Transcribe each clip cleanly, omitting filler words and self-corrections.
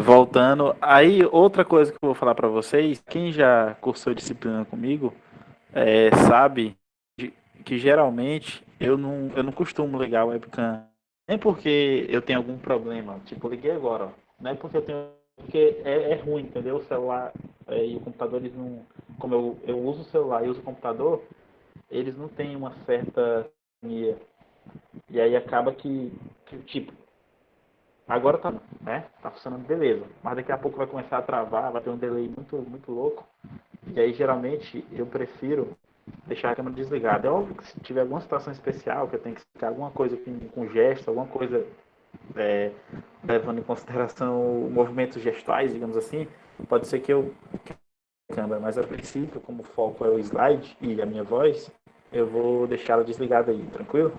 Voltando, aí outra coisa que eu vou falar para vocês, quem já cursou disciplina comigo, sabe que geralmente eu não costumo ligar o webcam, nem porque eu tenho algum problema, tipo, eu liguei agora, ó. Não é porque eu tenho, porque é ruim, entendeu? O celular e o computador, eles não, como eu uso o celular e uso o computador, eles não têm uma certa sintonia. E aí acaba que tipo, agora tá, né? Tá funcionando beleza. Mas daqui a pouco vai começar a travar, vai ter um delay muito, muito louco. E aí geralmente eu prefiro deixar a câmera desligada. É óbvio que se tiver alguma situação especial, que eu tenho que explicar alguma coisa com gesto, alguma coisa é, levando em consideração movimentos gestuais, digamos assim, pode ser que eu câmera, mas a princípio, como o foco é o slide e a minha voz, eu vou deixar ela desligada aí, tranquilo?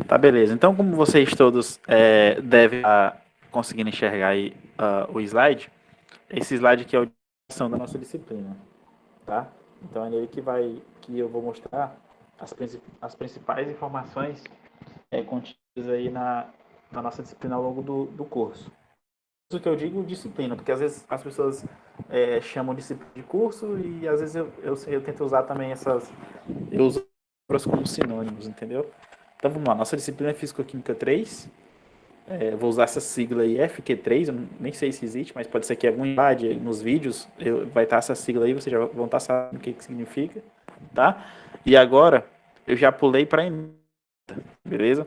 Tá, beleza. Então, como vocês todos devem estar conseguindo enxergar aí o slide, esse slide aqui é a utilização da nossa disciplina, tá? Então é nele que eu vou mostrar as principais informações contidas aí na nossa disciplina ao longo do curso. Isso que eu digo disciplina, porque às vezes as pessoas chamam disciplina de curso e às vezes eu tento usar também eu uso como sinônimos, entendeu? Então vamos lá, nossa disciplina é Físico-Química 3. Vou usar essa sigla aí, FQ3, eu nem sei se existe, mas pode ser que algum slide nos vídeos vai estar essa sigla aí, vocês já vão estar sabendo o que significa, tá? E agora eu já pulei para ementa, beleza?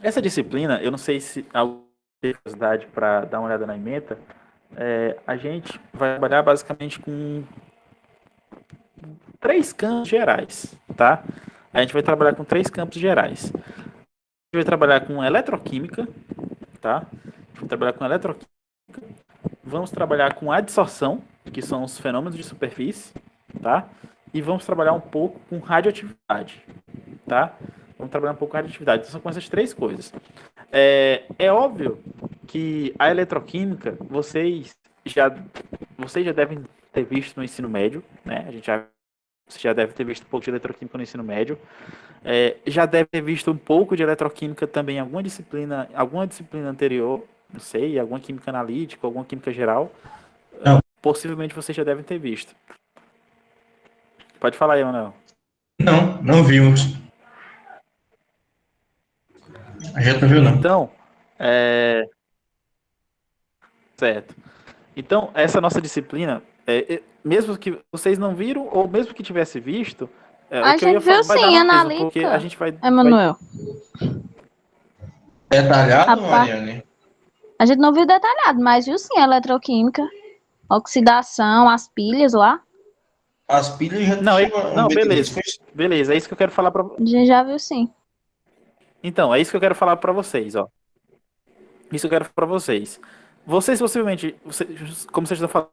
Essa disciplina, eu não sei se alguém tem curiosidade para dar uma olhada na ementa, a gente vai trabalhar basicamente com três campos gerais, tá? A gente vai trabalhar com três campos gerais. A gente vai trabalhar com eletroquímica, tá? A gente vai trabalhar com eletroquímica. Vamos trabalhar com adsorção, que são os fenômenos de superfície, tá? E vamos trabalhar um pouco com radioatividade, tá? Vamos trabalhar um pouco com radioatividade. Então, são com essas três coisas. É óbvio que a eletroquímica, vocês já devem ter visto no ensino médio, né? Você já deve ter visto um pouco de eletroquímica no ensino médio. Já deve ter visto um pouco de eletroquímica também em alguma disciplina anterior, não sei, alguma química analítica, alguma química geral. Não, Possivelmente vocês já devem ter visto. Pode falar aí, Manuel. não vimos. A gente não viu, não. Então, certo. Então, essa nossa disciplina, mesmo que vocês não viram, ou mesmo que tivesse visto, o A que eu ia gente viu falar vai dar sim, na mesma, porque a analítica, gente vai. Emanuel. A, Detalhado, pa- Mariane? a gente não viu detalhado, mas viu sim, eletroquímica, oxidação, as pilhas lá. As pilhas a gente Não, chegou a não, ver tudo isso. beleza. Beleza, é isso que eu quero falar para. A gente já viu sim. Então, é isso que eu quero falar para vocês, ó. Isso eu quero para vocês. Vocês possivelmente, como vocês estão falando,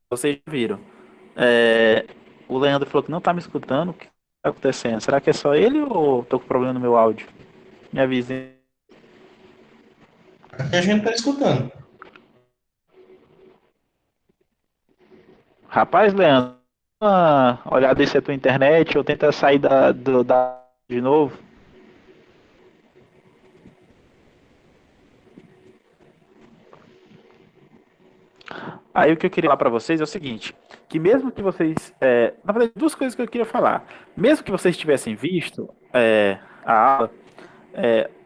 vocês viram. É, o Leandro falou que não tá me escutando. O que tá acontecendo? Será que é só ele ou tô com problema no meu áudio? Me avisem. Aqui a gente tá escutando. Rapaz, Leandro, olhar desse a tua internet ou tenta sair de novo. Aí o que eu queria falar para vocês é o seguinte, que mesmo que vocês, na verdade, duas coisas que eu queria falar. Mesmo que vocês tivessem visto a aula,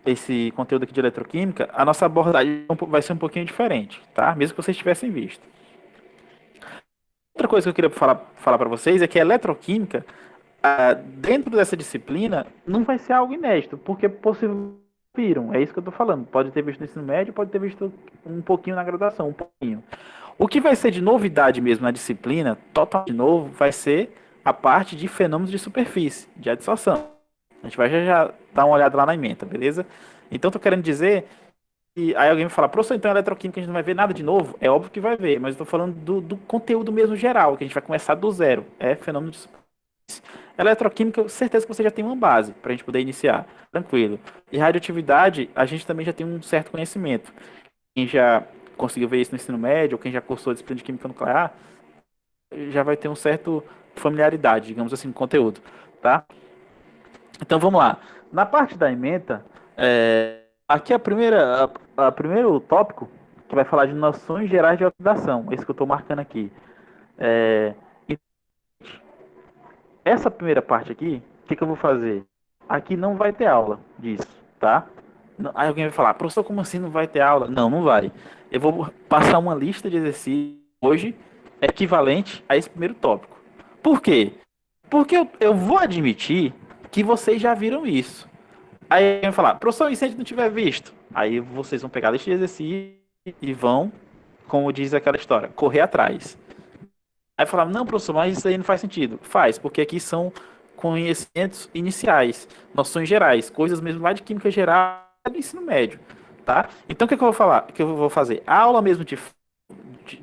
esse conteúdo aqui de eletroquímica, a nossa abordagem vai ser um pouquinho diferente, tá? Mesmo que vocês tivessem visto. Outra coisa que eu queria falar para vocês é que a eletroquímica, dentro dessa disciplina, não vai ser algo inédito, porque possivelmente viram, é isso que eu estou falando. Pode ter visto no ensino médio, pode ter visto um pouquinho na graduação, um pouquinho. O que vai ser de novidade mesmo na disciplina, totalmente novo, vai ser a parte de fenômenos de superfície, de adsorção. A gente vai já dar uma olhada lá na ementa, beleza? Então, estou querendo dizer E aí alguém me fala, professor, então eletroquímica a gente não vai ver nada de novo? É óbvio que vai ver, mas eu tô falando do conteúdo mesmo geral, que a gente vai começar do zero. É fenômeno de superfície. Eletroquímica, certeza que você já tem uma base para a gente poder iniciar, tranquilo. E radioatividade, a gente também já tem um certo conhecimento. Quem já conseguiu ver isso no ensino médio, ou quem já cursou disciplina de química nuclear, já vai ter um certo familiaridade, digamos assim, com o conteúdo, tá? Então vamos lá. Na parte da ementa, aqui a primeiro tópico que vai falar de noções gerais de oxidação, esse que eu estou marcando aqui. E essa primeira parte aqui, o que eu vou fazer? Aqui não vai ter aula disso, tá? Aí alguém vai falar, professor, como assim não vai ter aula? Não, não vai. Eu vou passar uma lista de exercícios hoje equivalente a esse primeiro tópico. Por quê? Porque eu vou admitir que vocês já viram isso. Aí alguém vai falar, professor, e se a gente não tiver visto? Aí vocês vão pegar a lista de exercícios e vão, como diz aquela história, correr atrás. Aí falava, não, professor, mas isso aí não faz sentido. Faz, porque aqui são conhecimentos iniciais, noções gerais, coisas mesmo lá de química geral do ensino médio, tá? Então o que eu vou falar? O que eu vou fazer? A aula mesmo de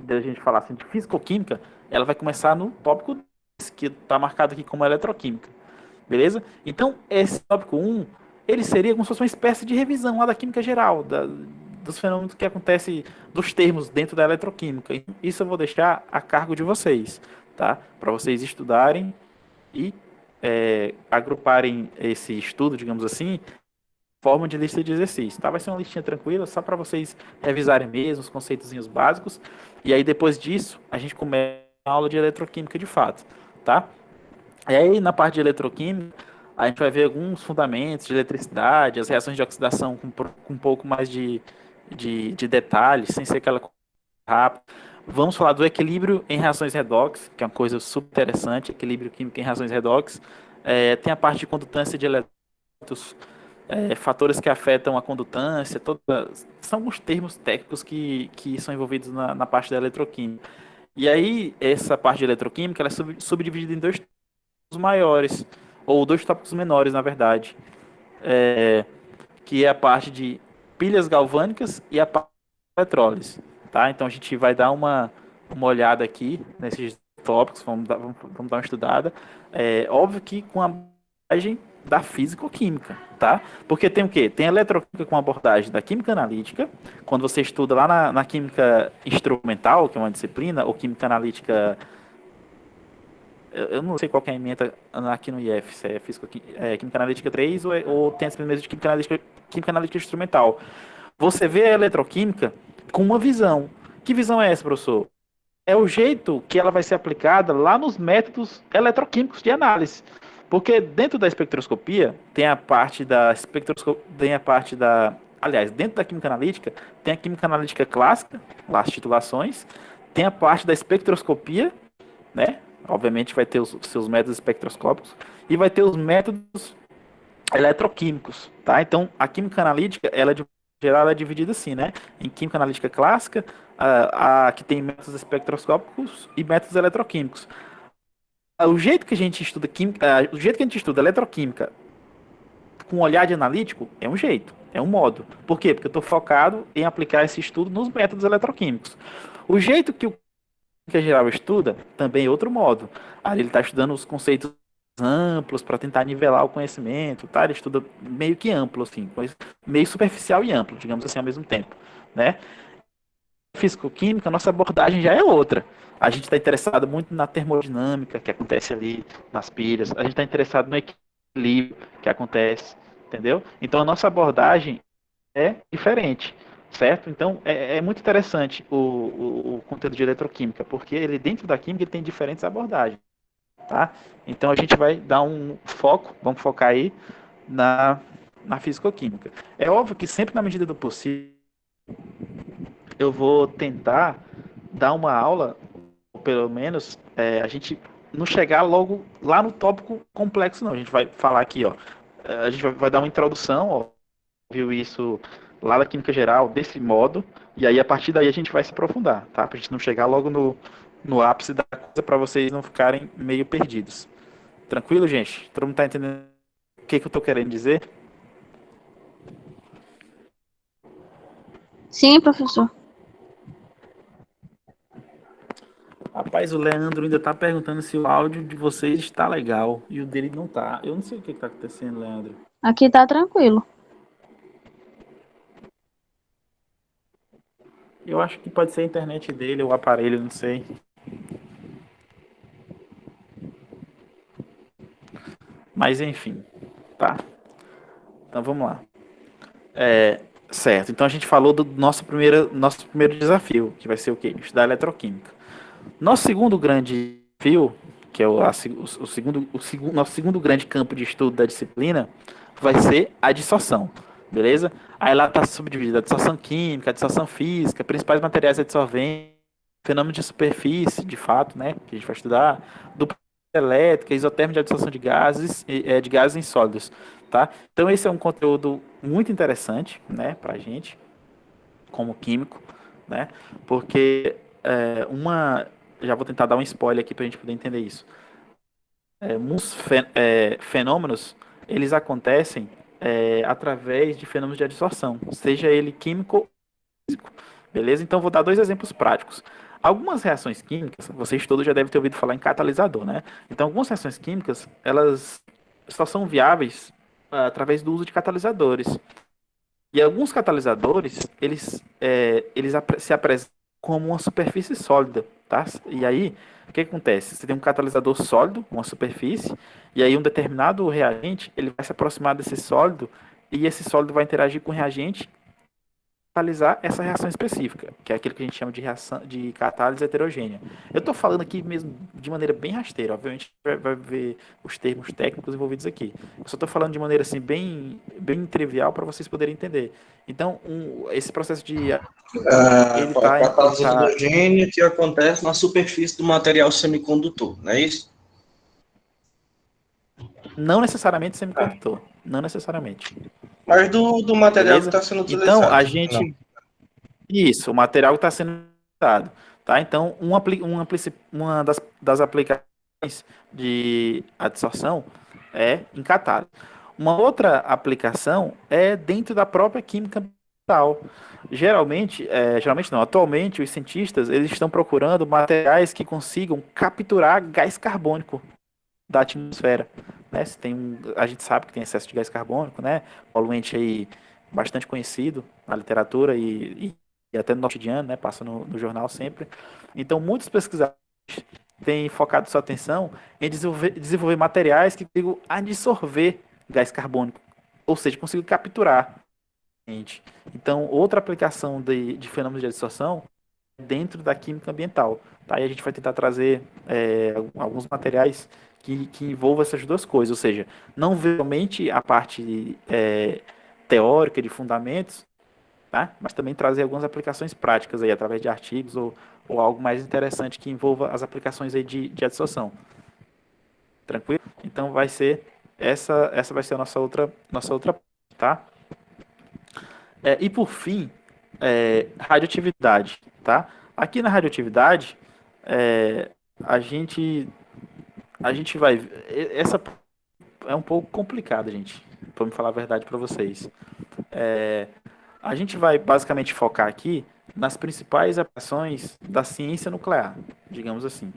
a gente falar assim, de físico-química, ela vai começar no tópico que está marcado aqui como eletroquímica, beleza? Então esse tópico 1, ele seria como se fosse uma espécie de revisão lá da química geral, dos fenômenos que acontecem, dos termos dentro da eletroquímica. Isso eu vou deixar a cargo de vocês, tá? Para vocês estudarem e agruparem esse estudo, digamos assim, forma de lista de exercícios, tá? Vai ser uma listinha tranquila, só para vocês revisarem mesmo os conceitozinhos básicos. E aí depois disso, a gente começa a aula de eletroquímica de fato, tá? E aí na parte de eletroquímica, a gente vai ver alguns fundamentos de eletricidade, as reações de oxidação com um pouco mais de detalhes, sem ser aquela coisa rápida. Vamos falar do equilíbrio em reações redox, que é uma coisa super interessante, equilíbrio químico em reações redox. Tem a parte de condutância de elétrons, fatores que afetam a condutância, são alguns termos técnicos que são envolvidos na parte da eletroquímica. E aí, essa parte de eletroquímica ela é subdividida em dois tópicos maiores, ou dois tópicos menores, na verdade, que é a parte de pilhas galvânicas e a parte de eletrólise. Tá? Então, a gente vai dar uma olhada aqui nesses tópicos, vamos dar uma estudada. Óbvio que com a abordagem da físico-química, tá? Porque tem o quê? Tem a eletroquímica com abordagem da química analítica, quando você estuda lá na química instrumental, que é uma disciplina, ou química analítica, eu não sei qual que é a ementa aqui no IF, se é, química analítica 3 ou tem as primeiras de química analítica instrumental. Você vê a eletroquímica com uma visão. Que visão é essa, professor? É o jeito que ela vai ser aplicada lá nos métodos eletroquímicos de análise. Porque dentro da espectroscopia tem a parte da aliás, dentro da química analítica tem a química analítica clássica, lá as titulações, tem a parte da espectroscopia, né? Obviamente vai ter os seus métodos espectroscópicos e vai ter os métodos eletroquímicos, tá? Então a química analítica, ela de geral ela é dividida assim, né? Em química analítica clássica, que tem métodos espectroscópicos e métodos eletroquímicos. O jeito que a gente estuda química, o jeito que a gente estuda eletroquímica com um olhar de analítico é um jeito, é um modo. Por quê? Porque eu estou focado em aplicar esse estudo nos métodos eletroquímicos. O jeito que o química geral estuda também é outro modo. Aí ele está estudando os conceitos amplos para tentar nivelar o conhecimento, tá? Ele estuda meio que amplo, assim, meio superficial e amplo, digamos assim, ao mesmo tempo, né? Físico-química, nossa abordagem já é outra. A gente está interessado muito na termodinâmica que acontece ali nas pilhas, a gente está interessado no equilíbrio que acontece, entendeu? Então a nossa abordagem é diferente, certo? Então é muito interessante o conteúdo de eletroquímica, porque ele dentro da química ele tem diferentes abordagens, tá? Então a gente vai dar um foco, vamos focar aí na físico-química. É óbvio que sempre na medida do possível eu vou tentar dar uma aula, ou pelo menos a gente não chegar logo lá no tópico complexo, não. A gente vai falar aqui, ó. A gente vai dar uma introdução, ó, viu isso lá da química geral, desse modo, e aí a partir daí a gente vai se aprofundar, tá? Pra gente não chegar logo no ápice da coisa, para vocês não ficarem meio perdidos. Tranquilo, gente? Todo mundo tá entendendo o que eu tô querendo dizer? Sim, professor. Rapaz, o Leandro ainda tá perguntando se o áudio de vocês está legal e o dele não tá. Eu não sei o que tá acontecendo, Leandro. Aqui tá tranquilo. Eu acho que pode ser a internet dele ou o aparelho, não sei. Mas enfim, tá? Então vamos lá. Certo, então a gente falou do nosso primeiro desafio, que vai ser o quê? Estudar eletroquímica. Nosso segundo grande desafio, que é nosso segundo grande campo de estudo da disciplina, vai ser a dissorção, beleza? Aí lá está subdividida a dissorção química, a dissorção física, principais materiais adsorventes, fenômenos de superfície, de fato, né, que a gente vai estudar, dupla elétrica, isotérmica de adsorção de gases em sólidos, tá? Então esse é um conteúdo muito interessante, né, para a gente, como químico, né? Porque já vou tentar dar um spoiler aqui para a gente poder entender isso. Muitos fenômenos eles acontecem através de fenômenos de adsorção, seja ele químico ou físico, beleza? Então vou dar dois exemplos práticos. Algumas reações químicas, vocês todos já devem ter ouvido falar em catalisador, né? Então algumas reações químicas elas só são viáveis através do uso de catalisadores. E alguns catalisadores, se apresentam como uma superfície sólida, tá? E aí, o que acontece? Você tem um catalisador sólido, uma superfície, e aí um determinado reagente, ele vai se aproximar desse sólido, e esse sólido vai interagir com o reagente catalisar essa reação específica, que é aquilo que a gente chama de reação de catálise heterogênea. Eu estou falando aqui mesmo de maneira bem rasteira, obviamente vai ver os termos técnicos envolvidos aqui. Eu só estou falando de maneira assim bem trivial para vocês poderem entender. Então, esse processo de ele A tá, ele catálise tá hidrogênio que acontece na superfície do material semicondutor, não é isso? não necessariamente semicondutor, não necessariamente, Mas do material que beleza? está sendo Então, utilizado. a Não. gente isso, o material está sendo usado, tá? Então, uma das aplicações de adsorção é em catálise. Uma outra aplicação é dentro da própria química ambiental. Geralmente não, atualmente os cientistas eles estão procurando materiais que consigam capturar gás carbônico da atmosfera, né? A gente sabe que tem excesso de gás carbônico, né? Poluente aí bastante conhecido na literatura e até no cotidiano, né? Passa no jornal sempre. Então, muitos pesquisadores têm focado sua atenção em desenvolver materiais que consigam absorver gás carbônico, ou seja, consigam capturar. Gente. Então, outra aplicação de fenômenos de adsorção é dentro da química ambiental. Tá? E a gente vai tentar trazer alguns materiais que envolvam essas duas coisas, ou seja, não somente a parte teórica de fundamentos, tá? Mas também trazer algumas aplicações práticas aí, através de artigos ou algo mais interessante que envolva as aplicações aí de adsorção. Tranquilo? Então essa vai ser a nossa outra, tá? E por fim, radioatividade, tá? Aqui na radioatividade, é, a gente a gente vai essa é um pouco complicada, gente, para me falar a verdade para vocês. A gente vai basicamente focar aqui nas principais aplicações da ciência nuclear, digamos assim,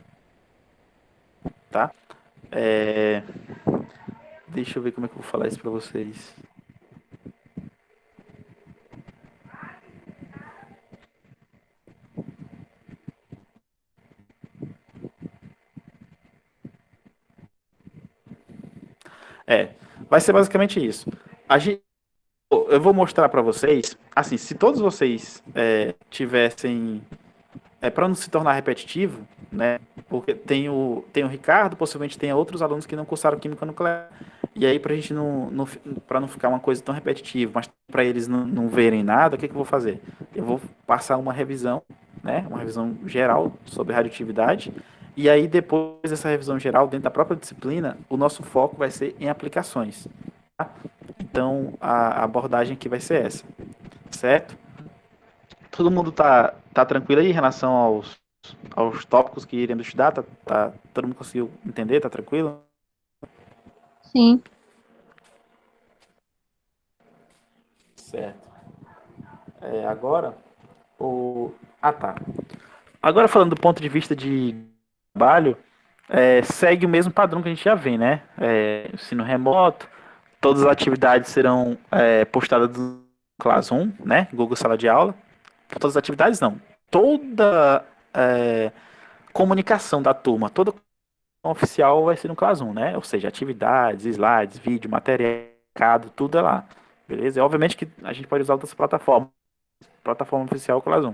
tá? É, deixa eu ver como é que eu vou falar isso para vocês. É, vai ser basicamente isso. A gente, eu vou mostrar para vocês, assim, se todos vocês tivessem, para não se tornar repetitivo, né? Porque tem o Ricardo, possivelmente tem outros alunos que não cursaram química nuclear. E aí, para a gente para não ficar uma coisa tão repetitiva, mas para eles não verem nada, o que eu vou fazer? Eu vou passar uma revisão, né? Uma revisão geral sobre radioatividade. E aí, depois dessa revisão geral, dentro da própria disciplina, o nosso foco vai ser em aplicações. Tá? Então, a abordagem aqui vai ser essa, certo? Todo mundo tá tranquilo aí em relação aos tópicos que iremos estudar? Todo mundo conseguiu entender? Tá tranquilo? Sim. Certo. Agora, Tá. Agora falando do ponto de vista de trabalho, segue o mesmo padrão que a gente já vê, né? Ensino remoto, todas as atividades serão postadas no Classroom, né? Google Sala de Aula. Todas as atividades não. Toda comunicação da turma, toda oficial vai ser no Classroom, né? Ou seja, atividades, slides, vídeo, material, tudo é lá. Beleza? Obviamente que a gente pode usar outras plataformas. Plataforma oficial Classroom.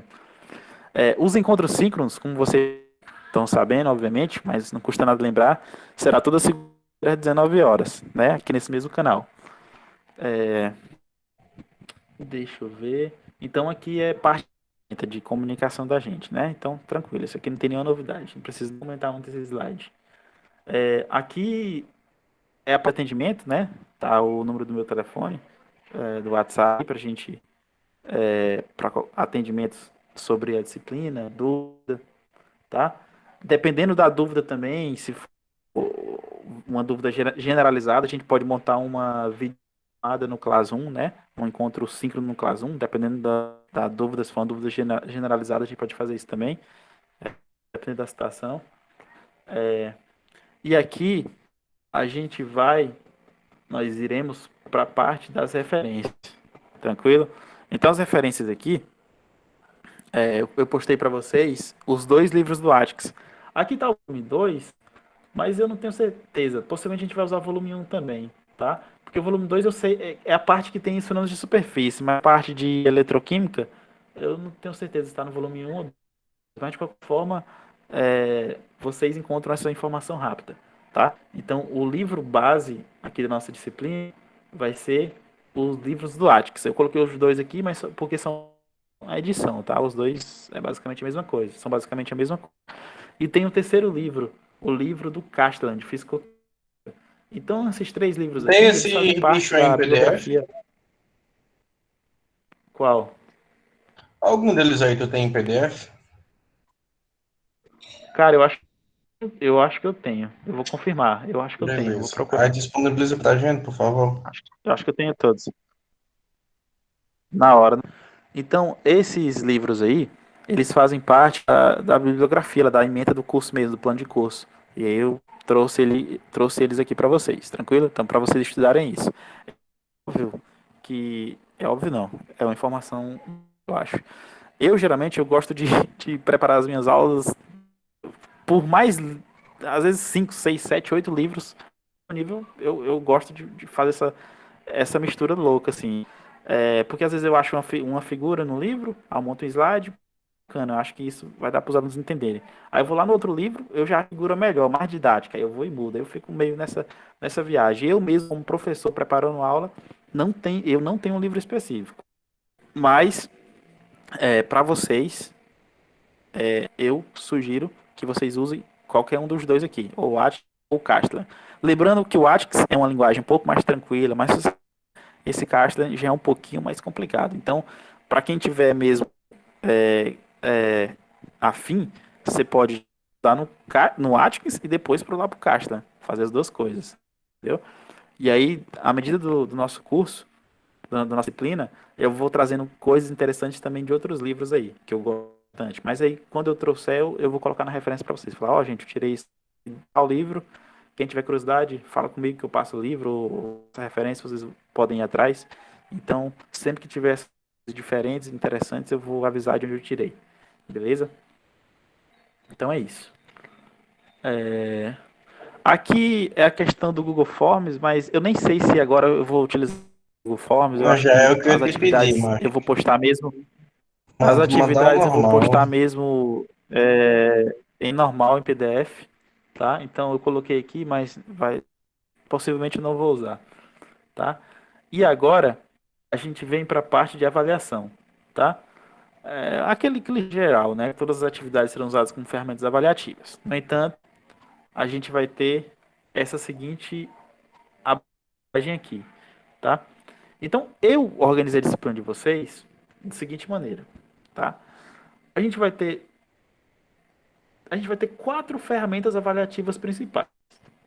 Os encontros síncronos, como vocês estão sabendo, obviamente, mas não custa nada lembrar, será toda segunda às 19 horas, né? Aqui nesse mesmo canal. Deixa eu ver. Então aqui é parte de comunicação da gente, né? Então, tranquilo, isso aqui não tem nenhuma novidade. Não precisa comentar muito esse slide. Aqui é para atendimento, né? Tá o número do meu telefone, do WhatsApp, para gente, para atendimentos sobre a disciplina, dúvida, tá? Dependendo da dúvida também, se for uma dúvida generalizada, a gente pode montar uma videochamada no Classroom, né? Um encontro síncrono no Classroom, dependendo da dúvida, se for uma dúvida generalizada, a gente pode fazer isso também, dependendo da situação. E aqui a gente nós iremos para a parte das referências, tranquilo? Então as referências aqui, eu postei para vocês os 2 livros do Atix. Aqui está o volume 2, mas eu não tenho certeza. Possivelmente a gente vai usar o volume 1 também, tá? Porque o volume 2 eu sei, é a parte que tem instrumentos de superfície, mas a parte de eletroquímica, eu não tenho certeza se está no volume 1 ou 2. Mas de qualquer forma, vocês encontram essa informação rápida, tá? Então, o livro base aqui da nossa disciplina vai ser os livros do Atix. Eu coloquei os 2 aqui, mas porque são a edição, tá? Os 2 é basicamente a mesma coisa, são basicamente a mesma coisa. E tem o terceiro livro, o livro do Castellan, de Físico. Então, esses 3 livros aqui, Tem eles fazem esse parte bicho aí em da PDF? bibliografia. Qual? Algum deles aí tu tem em PDF? Cara, eu acho que eu tenho. Eu vou confirmar. Eu acho que eu tenho. Eu vou Beleza. Aí procurar. disponibiliza pra gente, por favor. Eu acho que eu tenho todos. Na hora. Então, esses livros aí, eles fazem parte da bibliografia, da ementa do curso mesmo, do plano de curso. E aí eu trouxe eles aqui para vocês, tranquilo? Então, para vocês estudarem isso. Óbvio que. É óbvio não. É uma informação, eu acho. Eu, geralmente, eu gosto de preparar as minhas aulas por mais, às vezes, 5, 6, 7, 8 livros nível, eu gosto de fazer essa mistura louca, assim. Porque às vezes eu acho uma figura no livro, aí eu monto um slide, bacana, eu acho que isso vai dar para os alunos entenderem. Aí eu vou lá no outro livro, eu já figura melhor, mais didática, aí eu vou e mudo, aí eu fico meio nessa viagem. Eu mesmo, como professor, preparando aula, eu não tenho um livro específico. Mas, para vocês, eu sugiro que vocês usem qualquer um dos 2 aqui, ou o Atlas ou o Castellan. Lembrando que o Atlas é uma linguagem um pouco mais tranquila, mas esse Castellan já é um pouquinho mais complicado. Então, para quem tiver mesmo é, afim, você pode dar no Atlas e depois para lá para o Castellan, fazer as 2 coisas, entendeu? E aí, à medida do nosso curso, da nossa disciplina, eu vou trazendo coisas interessantes também de outros livros aí, que eu gosto bastante. Mas aí, quando eu trouxer, eu vou colocar na referência para vocês. Falar, gente, eu tirei esse tal livro. Quem tiver curiosidade, fala comigo que eu passo o livro ou essa referência, vocês podem ir atrás. Então, sempre que tiver diferentes, interessantes, eu vou avisar de onde eu tirei. Beleza? Então é isso. Aqui é a questão do Google Forms, mas eu nem sei se agora eu vou utilizar o Google Forms. Eu Mas acho já é que o que eu as ia te pedir, atividades mas eu vou postar mesmo. As mandar o atividades eu vou normal. postar mesmo em normal, em PDF, tá? Então eu coloquei aqui, mas possivelmente eu não vou usar, tá? E agora a gente vem para a parte de avaliação, tá? Aquele clique geral, né? Todas as atividades serão usadas como ferramentas avaliativas. No entanto, a gente vai ter essa seguinte abordagem aqui, tá? Então eu organizei a disciplina de vocês da seguinte maneira, tá? A gente vai ter 4 ferramentas avaliativas principais,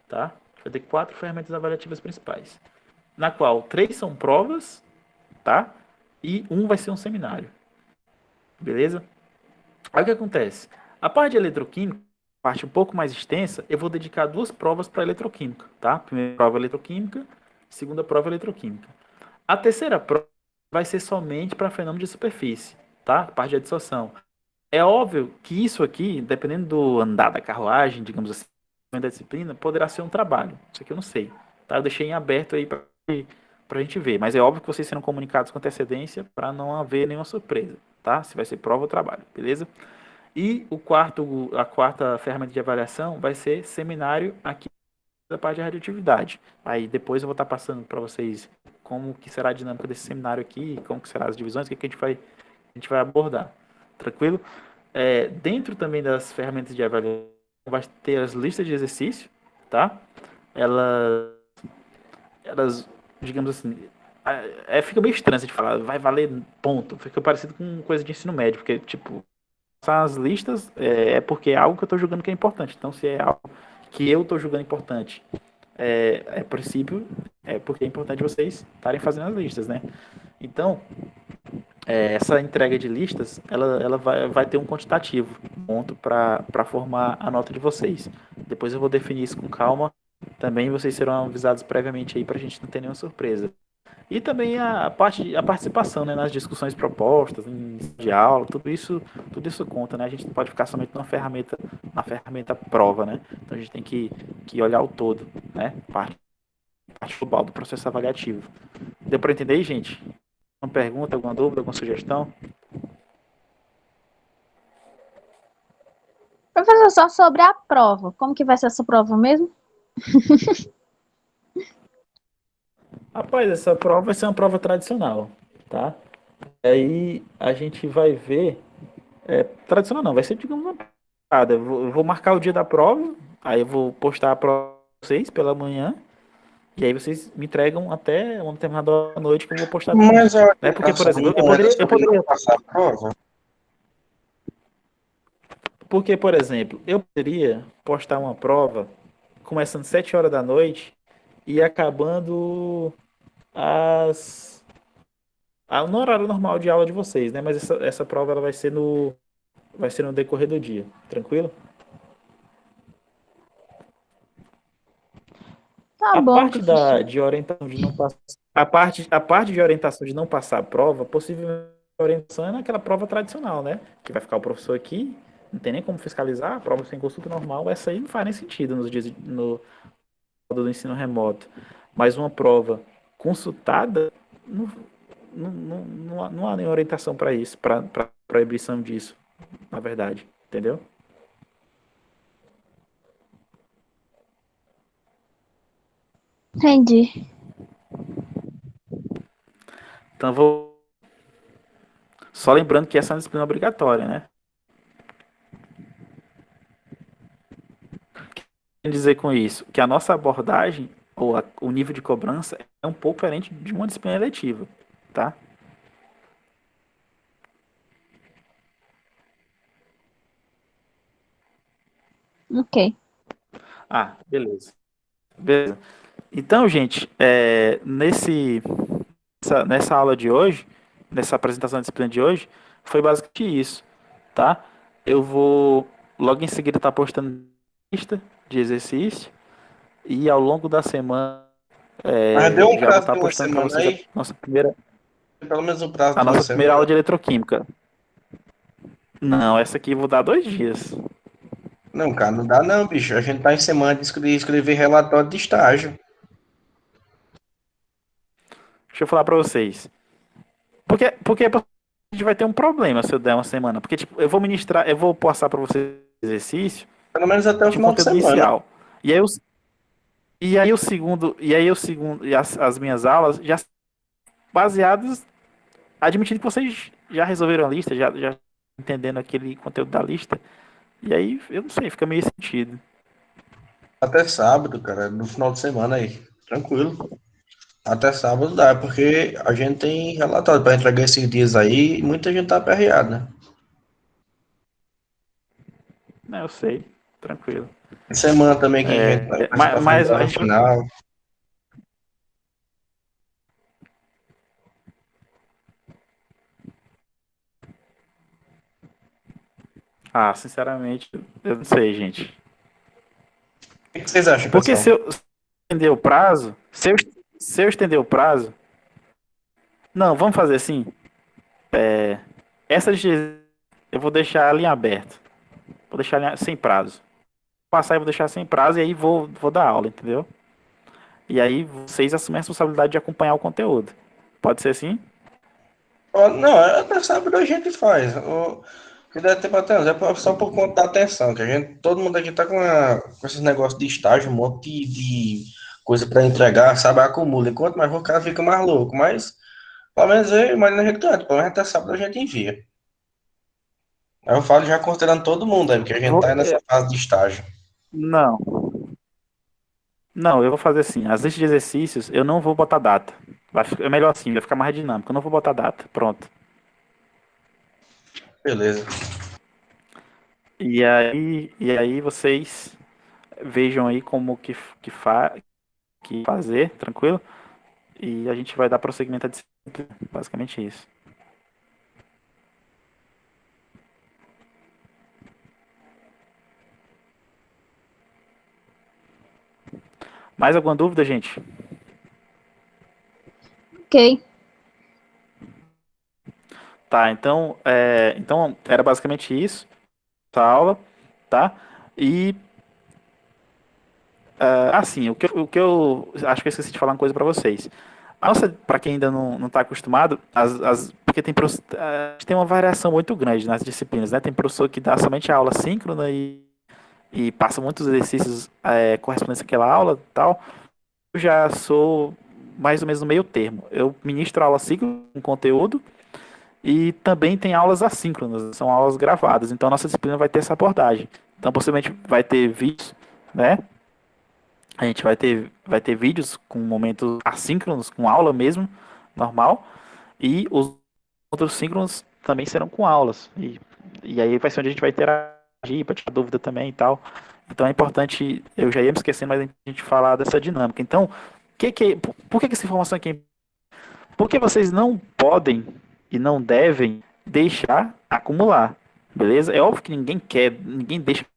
tá? Vai ter 4 ferramentas avaliativas principais, na qual 3 são provas, tá? E um vai ser um seminário. beleza? Aí o que acontece? A parte de eletroquímica, parte um pouco mais extensa, eu vou dedicar 2 provas para eletroquímica, tá? Primeira prova eletroquímica, segunda prova eletroquímica. A terceira prova vai ser somente para fenômeno de superfície, tá? Parte de adsorção. É óbvio que isso aqui, dependendo do andar da carruagem, digamos assim, da disciplina, poderá ser um trabalho. Isso aqui eu não sei, tá? Eu deixei em aberto aí para a gente ver. Mas é óbvio que vocês serão comunicados com antecedência para não haver nenhuma surpresa, tá? Se vai ser prova ou trabalho, beleza? E a quarta ferramenta de avaliação vai ser seminário aqui da parte de radioatividade. Aí depois eu vou estar passando para vocês como que será a dinâmica desse seminário aqui, como que serão as divisões, o que, que a gente vai abordar. Tranquilo? Dentro também das ferramentas de avaliação vai ter as listas de exercício, tá? Elas, digamos assim, fica meio estranho de falar, vai valer ponto, fica parecido com coisa de ensino médio, porque, tipo, as listas é porque é algo que eu estou julgando que é importante. Então, se é algo que eu estou julgando importante, a princípio, é porque é importante vocês estarem fazendo as listas, né? Então, essa entrega de listas, ela vai ter um quantitativo, ponto para formar a nota de vocês. Depois eu vou definir isso com calma. Também vocês serão avisados previamente aí para a gente não ter nenhuma surpresa. E também a participação, né, nas discussões propostas, em de aula, tudo isso conta, né? A gente não pode ficar somente na ferramenta prova, né? Então a gente tem que olhar o todo, né? Parte global do processo avaliativo. Deu para entender aí, gente? Uma pergunta, alguma dúvida, alguma sugestão? Professor, só sobre a prova. Como que vai ser essa prova mesmo? Rapaz, essa prova vai ser uma prova tradicional, tá? Aí a gente vai ver. Tradicional não, vai ser, digamos, uma parada. Eu vou marcar o dia da prova, aí eu vou postar a prova pra vocês pela manhã, e aí vocês me entregam até uma determinada hora da noite que eu vou postar também. Mas a Né? Porque, por orientação exemplo, não era sobre não passar a prova? porque, por exemplo, eu poderia postar uma prova começando 7 horas da noite e acabando às no horário normal de aula de vocês, né? Mas essa prova ela vai ser no decorrer do dia, tranquilo? Tá A bom, parte professor. de orientação de não passar, a parte de orientação de não passar a prova, possivelmente a orientação é naquela prova tradicional, né? Que vai ficar o professor aqui, não tem nem como fiscalizar, a prova sem consulta normal, essa aí não faz nem sentido nos dias do ensino remoto. Mas uma prova consultada, não há nenhuma orientação para isso, para proibição disso, na verdade, entendeu? Entendi. Então vou só lembrando que essa é uma disciplina obrigatória, né? Quer dizer com isso que a nossa abordagem ou o nível de cobrança é um pouco diferente de uma disciplina eletiva, tá? Ok. Beleza. Beleza. Então, gente, nessa aula de hoje, nessa apresentação da disciplina de hoje, foi basicamente isso, tá? Eu vou logo em seguida estar postando lista de exercício e ao longo da semana Mas deu um já vou prazo estar de uma postando para semana vocês aí, a pelo menos um prazo a de uma nossa primeira aula semana. de eletroquímica. Não, essa aqui eu vou dar 2 dias. Não, cara, não dá não, bicho. A gente tá em semana de escrever relatório de estágio. Deixa eu falar pra vocês. Porque a gente vai ter um problema se eu der uma semana. Porque, tipo, eu vou passar pra vocês exercício Pelo menos até o de final de conteúdo semana. inicial. E aí, e as minhas aulas já são baseadas, admitindo que vocês já resolveram a lista, já entendendo aquele conteúdo da lista. E aí, eu não sei, fica meio sentido. Até sábado, cara, no final de semana aí. Tranquilo. Até sábado dá, porque a gente tem relatório para entregar esses dias aí e muita gente tá aperreada, né? Né, eu sei, tranquilo. Semana também que a gente vai mais próximo Mas da a ano gente vai. final. Ah, sinceramente, eu não sei, gente. O que vocês acham, Porque pessoal? se eu estender o prazo, se eu estender o prazo, não, vamos fazer assim. Essa de eu vou deixar ela em aberto. Vou deixar ela sem prazo. Passar e vou deixar sem prazo e aí vou dar aula, entendeu? E aí vocês assumem a responsabilidade de acompanhar o conteúdo. Pode ser assim? Ó, não, até sábado a gente faz. O que dá tempo até só por conta da atenção, que a gente, todo mundo aqui tá com esses negócios de estágio, um monte de coisa para entregar, sabe? Acumula. Enquanto mais o cara fica mais louco. Mas, pelo menos eu, mas a gente garante, pelo menos até sábado a gente envia. Aí eu falo já considerando todo mundo aí, porque a gente tá nessa fase de estágio. Não. Não, eu vou fazer assim. As listas de exercícios, eu não vou botar data. É melhor assim, vai ficar mais dinâmico. Eu não vou botar data. Pronto. Beleza. E aí vocês vejam aí como que fazer, tranquilo? E a gente vai dar prosseguimento à disciplina. Basicamente isso. Mais alguma dúvida, gente? Ok. Tá, então era basicamente isso, essa aula, tá? E assim, o que eu acho que eu esqueci de falar uma coisa para vocês. A nossa, para quem ainda não está acostumado, porque tem uma variação muito grande nas disciplinas, né? Tem professor que dá somente a aula síncrona e passa muitos exercícios correspondentes àquela aula e tal. Eu já sou mais ou menos no meio termo. Eu ministro aula síncrona com conteúdo e também tem aulas assíncronas, são aulas gravadas. Então a nossa disciplina vai ter essa abordagem. Então possivelmente vai ter vídeos, né? A gente vai ter vídeos com momentos assíncronos, com aula mesmo, normal. E os outros síncronos também serão com aulas. E aí vai ser onde a gente vai interagir, para tirar dúvida também e tal. Então é importante, eu já ia me esquecendo, mas a gente falar dessa dinâmica. Então, por que essa informação aqui é importante? Porque vocês não podem e não devem deixar acumular, beleza? É óbvio que ninguém quer, ninguém deixa que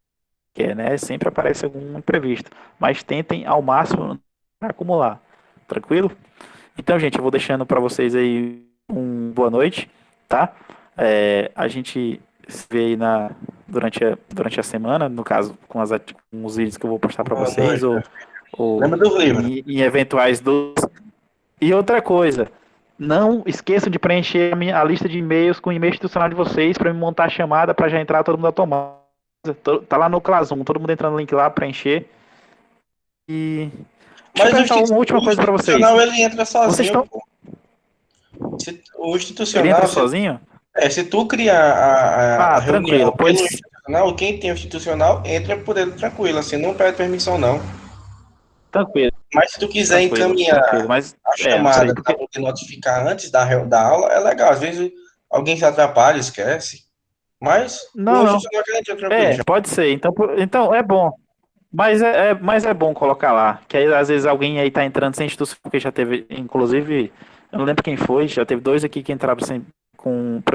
quer, né? Sempre aparece algum imprevisto, mas tentem ao máximo acumular, tranquilo? Então, gente, eu vou deixando para vocês aí boa noite, tá? A gente se vê aí durante a semana, no caso, com os vídeos que eu vou postar para Boa vocês, noite. ou Lembra do livro? em eventuais do. E outra coisa, não esqueçam de preencher a lista de e-mails com o e-mail institucional de vocês para me montar a chamada para já entrar todo mundo automático. Tá lá no Classroom, todo mundo entrando no link lá, preencher. E deixa eu Mas perguntar uma última o coisa para vocês. institucional ele entra Vocês sozinho, estão. pô. O Ele entra institucional, sozinho? se tu criar a Ah, tranquilo. reunião pelo Pois. institucional, quem tem o institucional entra por ele tranquilo, assim, não pede permissão, não. Tranquilo, Mas se tu quiser tranquilo, encaminhar tranquilo. Mas, a não sei, chamada para porque. poder notificar antes da aula, é legal. Às vezes alguém se atrapalha, esquece. Mas o Não, não. institucional que entra tranquilo já. Pode ser. Então é bom. Mas é bom colocar lá. Que aí, às vezes, alguém aí tá entrando sem instituição, porque já teve, inclusive, eu não lembro quem foi, já teve dois aqui que entraram sem.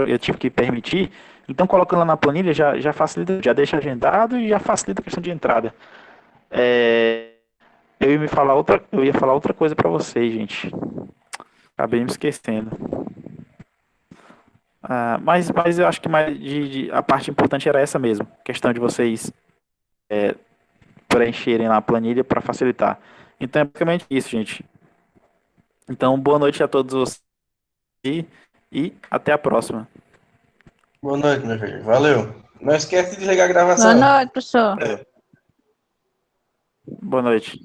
Eu tive que permitir. Então, colocando lá na planilha já facilita, já deixa agendado e já facilita a questão de entrada. É, eu ia falar outra coisa para vocês, gente. Acabei me esquecendo. Mas eu acho que a parte importante era essa mesmo. Questão de vocês preencherem lá a planilha para facilitar. Então é basicamente isso, gente. Então, boa noite a todos vocês e até a próxima. Boa noite, meu filho. Valeu. Não esquece de desligar a Boa gravação. noite, professor. Boa noite.